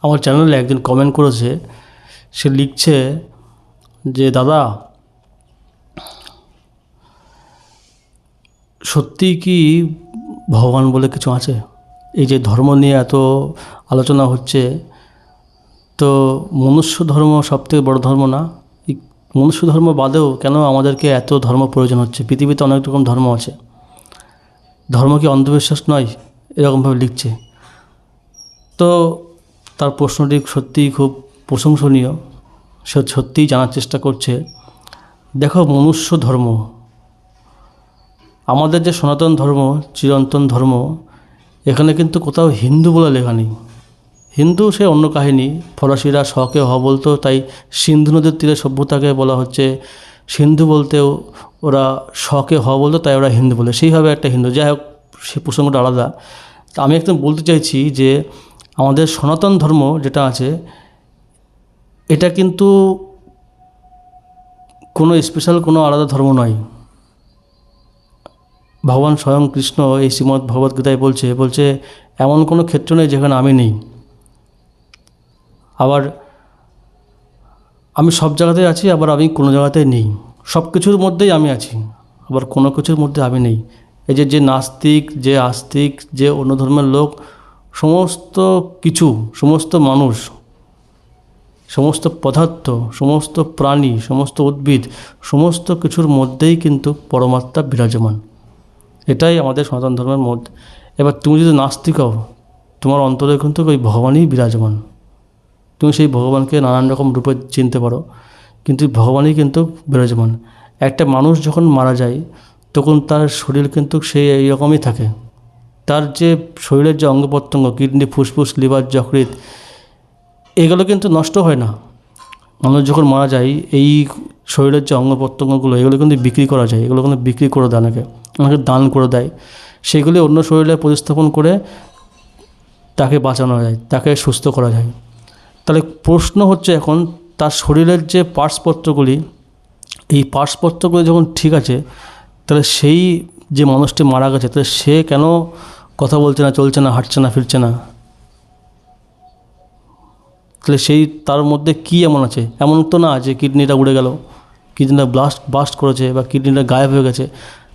আমার চ্যানেলে একজন কমেন্ট করেছে, সে লিখছে যে দাদা সত্যিই কি ভগবান বলে কিছু আছে? এই যে ধর্ম নিয়ে এত আলোচনা হচ্ছে, তো মনুষ্য ধর্ম সবথেকে বড় ধর্ম না? এই মনুষ্য ধর্ম বাদেও কেন আমাদেরকে এত ধর্ম প্রয়োজন হচ্ছে? পৃথিবীতে অনেক রকম ধর্ম আছে, ধর্ম কি অন্ধবিশ্বাস নয়? এরকমভাবে লিখছে। তো তার প্রশ্নটি সত্যিই খুব প্রশংসনীয়। সে সত্যিই জানার চেষ্টা করছে। দেখো, মনুষ্য ধর্ম, আমাদের যে সনাতন ধর্ম, চিরন্তন ধর্ম, এখানে কিন্তু কোথাও হিন্দু বলে লেখা নেই। হিন্দু সে অন্য কাহিনী, ফরাসিরা শকে হ বলতো, তাই সিন্ধু নদীর তীরে সভ্যতাকে বলা হচ্ছে সিন্ধু, বলতেও ওরা শকে হ বলতো, তাই ওরা হিন্দু বলে, সেইভাবে একটা হিন্দু। যাই হোক, সে প্রসঙ্গটা আলাদা। তা আমি একদম বলতে চাইছি যে আমাদের সনাতন ধর্ম যেটা আছে, এটা কিন্তু কোনো স্পেশাল কোনো আলাদা ধর্ম নয়। ভগবান স্বয়ং কৃষ্ণ এই শ্রীমদ্ ভগবদ্গীতায় বলছে এমন কোনো ক্ষেত্র নেই যেখানে আমি নেই। আবার আমি সব জায়গাতেই আছি, আবার আমি কোনো জায়গাতেই নেই। সব কিছুর মধ্যেই আমি আছি, আবার কোনো কিছুর মধ্যে আমি নেই। এই যে নাস্তিক, যে আস্তিক, যে অন্য ধর্মের লোক, সমস্ত কিছু, সমস্ত মানুষ, সমস্ত পদার্থ, সমস্ত প্রাণী, সমস্ত উদ্ভিদ, সমস্ত কিছুর মধ্যেই কিন্তু পরমাত্মা বিরাজমান। এটাই আমাদের সনাতন ধর্মের মধ্যে। এবার তুমি যদি নাস্তিক হও, তোমার অন্তরে কিন্তু ওই ভগবানই বিরাজমান। তুমি সেই ভগবানকে নানান রকম রূপে চিনতে পারো, কিন্তু ভগবানই কিন্তু বিরাজমান। একটা মানুষ যখন মারা যায়, তখন তার শরীর কিন্তু সেই এইরকমই থাকে। তার যে শরীরের যে অঙ্গ প্রত্যঙ্গ, কিডনি, ফুসফুস, লিভার, যকৃৎ, এগুলো কিন্তু নষ্ট হয় না। মানুষ যখন মারা যায়, এই শরীরের যে অঙ্গ প্রত্যঙ্গগুলো, এগুলো কিন্তু বিক্রি করা যায়। এগুলো কিন্তু বিক্রি করে দেয়, অনেকে দান করে দেয়। সেগুলি অন্য শরীরে প্রতিস্থাপন করে তাকে বাঁচানো যায়, তাকে সুস্থ করা যায়। তাহলে প্রশ্ন হচ্ছে এখন, তার শরীরের যে পার্টসপত্রগুলি, এই পার্টসপত্রগুলি যখন ঠিক আছে, তাহলে সেই যে মানুষটি মারা গেছে, তাহলে সে কেন কথা বলছে না, চলছে না, হাঁটছে না, ফিরছে না? তাহলে সেই তার মধ্যে কী এমন আছে? এমন তো না যে কিডনিটা উড়ে গেল, কিডনিটা বাস্ট করেছে, বা কিডনিটা গায়েব হয়ে গেছে।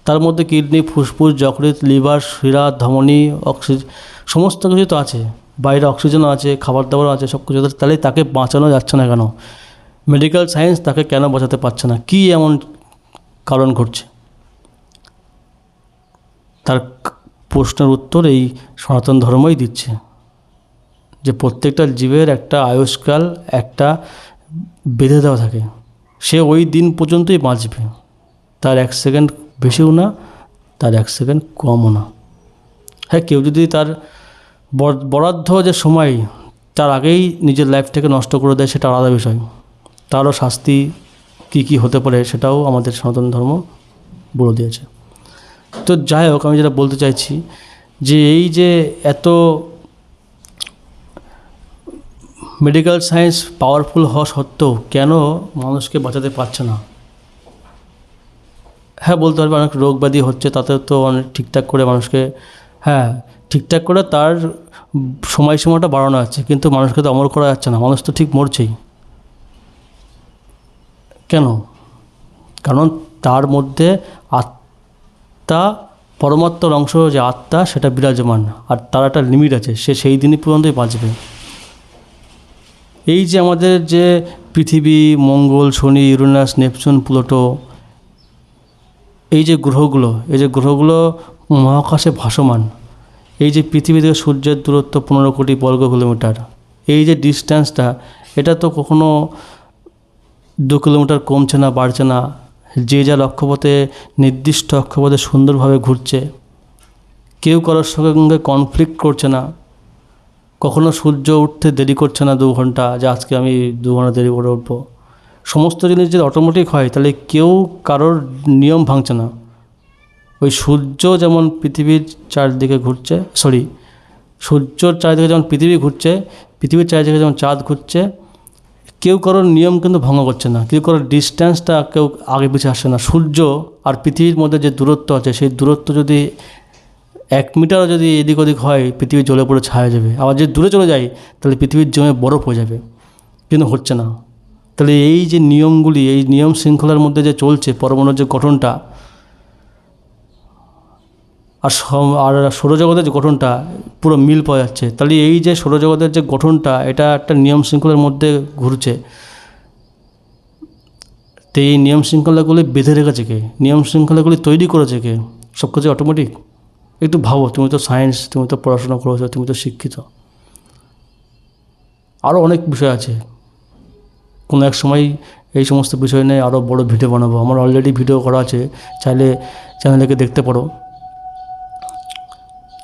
তার মধ্যে কিডনি, ফুসফুস, যকৃৎ, লিভার, শিরা, ধমনী, অক্সিজেন, সমস্ত কিছু তো আছে। বাইরে অক্সিজেনও আছে, খাবার দাবারও আছে, সব কিছু। তাহলে তাকে বাঁচানো যাচ্ছে না কেন? মেডিকেল সায়েন্স তাকে কেন বাঁচাতে পারছে না? কী এমন কারণ ঘটছে? তার প্রশ্নের উত্তর এই সনাতন ধর্মই দিচ্ছে, যে প্রত্যেকটা জীবের একটা আয়ুষ্কাল, একটা বেঁধে দেওয়া থাকে। সে ওই দিন পর্যন্তই বাঁচবে, তার 1 সেকেন্ড বেশিও না, তার 1 সেকেন্ড কমও না। হ্যাঁ, কেউ যদি তার বরাদ্দ যে সময়, তার আগেই নিজের লাইফটাকে নষ্ট করে দেয়, সেটা আলাদা বিষয়। তারও শাস্তি কী হতে পারে, সেটাও আমাদের সনাতন ধর্ম বলে দিয়েছে। তো যাই হোক, আমি যেটা বলতে চাইছি, যে এই যে এত মেডিকেল সায়েন্স পাওয়ারফুল হওয়া সত্ত্বেও কেন মানুষকে বাঁচাতে পারছে না? হ্যাঁ, বলতে পারবে অনেক রোগ ব্যাধি হচ্ছে, তাতে তো অনেক ঠিকঠাক করে মানুষকে, হ্যাঁ, ঠিকঠাক করে তার সময়সীমাটা বাড়ানো যাচ্ছে, কিন্তু মানুষকে তো অমর করা যাচ্ছে না। মানুষ তো ঠিক মরছেই। কেন? কারণ তার মধ্যে আত্মা, পরমাত্মার অংশ যে আত্মা, সেটা বিরাজমান, আর তার একটা লিমিট আছে। সে সেই দিনই পর্যন্তই বাঁচবে। এই যে আমাদের যে পৃথিবী, মঙ্গল, শনি, ইউরেনাস, নেপচুন, প্লুটো, এই যে গ্রহগুলো মহাকাশে ভাসমান। এই যে পৃথিবী থেকে সূর্যের দূরত্ব 15 কোটি বর্গ কিলোমিটার, এই যে ডিস্ট্যান্সটা, এটা তো কখনো 2 কিলোমিটার কমছে না, বাড়ছে না। যে যা লক্ষ্যপথে, নির্দিষ্ট অক্ষপথে সুন্দরভাবে ঘুরছে। কেউ কারোর সঙ্গে কনফ্লিক্ট করছে না। কখনো সূর্য উঠতে দেরি করছে না 2 ঘন্টা, যে আজকে আমি 2 ঘন্টা দেরি করে উঠবো। সমস্ত জিনিস যদি অটোমেটিক হয়, তাহলে কেউ কারোর নিয়ম ভাঙছে না। ওই সূর্য যেমন পৃথিবীর চারদিকে ঘুরছে, সূর্যর চারিদিকে যেমন পৃথিবী ঘুরছে, পৃথিবীর চারিদিকে যেমন চাঁদ ঘুরছে, কেউ কারোর নিয়ম কিন্তু ভঙ্গ করছে না। কেউ কারোর ডিস্ট্যান্সটা কেউ আগে পিছিয়ে আসছে না। সূর্য আর পৃথিবীর মধ্যে যে দূরত্ব আছে, সেই দূরত্ব যদি 1 মিটারও যদি এদিক ওদিক হয় পৃথিবী জ্বলে পড়ে ছায়া হয়ে যাবে। আবার যদি দূরে চলে যায় তাহলে পৃথিবীর জমে বরফ হয়ে যাবে, কিন্তু হচ্ছে না। তাহলে এই যে নিয়মগুলি, এই নিয়ম শৃঙ্খলার মধ্যে যে চলছে পরমাণুর যে গঠনটা আর সৌরজগতের যে গঠনটা পুরো মিল পাওয়া যাচ্ছে। তাহলে এই যে সৌরজগতের যে গঠনটা এটা একটা নিয়ম শৃঙ্খলার মধ্যে ঘুরছে। তো এই নিয়ম শৃঙ্খলাগুলি বেঁধে রেখেছে কে? নিয়ম শৃঙ্খলাগুলি তৈরি করেছে কে? সব কিছু অটোমেটিক। একটু ভাবো, তুমি তো সায়েন্স, তুমি তো পড়াশোনা করেছো, তুমি তো শিক্ষিত। আরও অনেক বিষয় আছে, কোনো এক সময় এই সমস্ত বিষয় নিয়ে আরও বড় ভিডিও বানাবো। আমার অলরেডি ভিডিও করা আছে, চাইলে চ্যানেলে দেখতে পারো।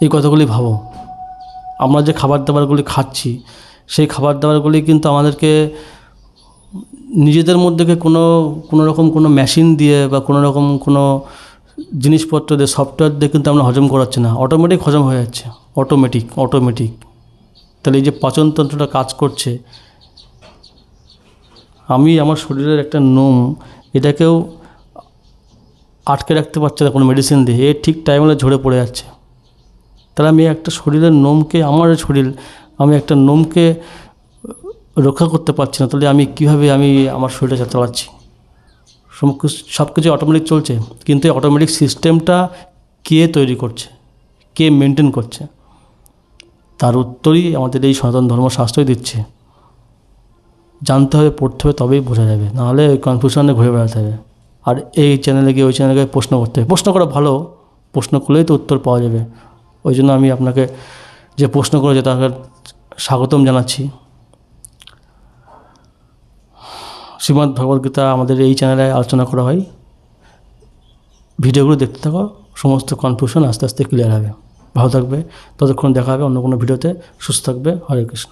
এই কথাগুলি ভাবো, আমরা যে খাবার দাবারগুলি খাচ্ছি সেই খাবার দাবারগুলি কিন্তু আমাদেরকে নিজেদের মধ্যে কোনো রকম কোনো মেশিন দিয়ে বা কোনো রকম কোনো জিনিসপত্র দিয়ে, সফটওয়্যার দিয়ে কিন্তু আমরা হজম করাচ্ছি না, অটোমেটিক হজম হয়ে যাচ্ছে। অটোমেটিক। তাহলে এই যে পাচনতন্ত্রটা কাজ করছে, আমি আমার শরীরের একটা নোম, এটাকেও আটকে রাখতে পারছে না কোনো মেডিসিন দিয়ে, এ ঠিক টাইমে ঝরে পড়ে যাচ্ছে। তাহলে আমি একটা শরীরের নোমকে, আমার শরীর, আমি একটা নোমকে রক্ষা করতে পারছি না, তাহলে আমি কীভাবে আমার শরীরটা চালাচ্ছি? সব কিছু অটোমেটিক চলছে, কিন্তু এই অটোমেটিক সিস্টেমটা কে তৈরি করছে, কে মেনটেন করছে? তার উত্তরই আমাদের এই সনাতন ধর্মশাস্ত্রই দিচ্ছে। জানতে হবে, পড়তে হবে, তবেই বোঝা যাবে, নাহলে ওই কনফিউশনে ঘুরে বেড়াতে হবে। আর এই চ্যানেলে গিয়ে ওই চ্যানেলে গিয়ে প্রশ্ন করতে হবে। প্রশ্ন করা ভালো, প্রশ্ন করলেই তো উত্তর পাওয়া যাবে। ওই জন্য আমি আপনাকে যে প্রশ্ন করেছে তাকে স্বাগতম জানাচ্ছি। শ্রীমদ্ ভগবদ্গীতা আমাদের এই চ্যানেলে আলোচনা করা হয়। ভিডিওগুলো দেখতে থাকো, সমস্ত কনফিউশন আস্তে আস্তে ক্লিয়ার হবে। ভালো থাকবে, ততক্ষণ দেখা হবে অন্য কোনো ভিডিওতে। সুস্থ থাকবে। হরে কৃষ্ণ।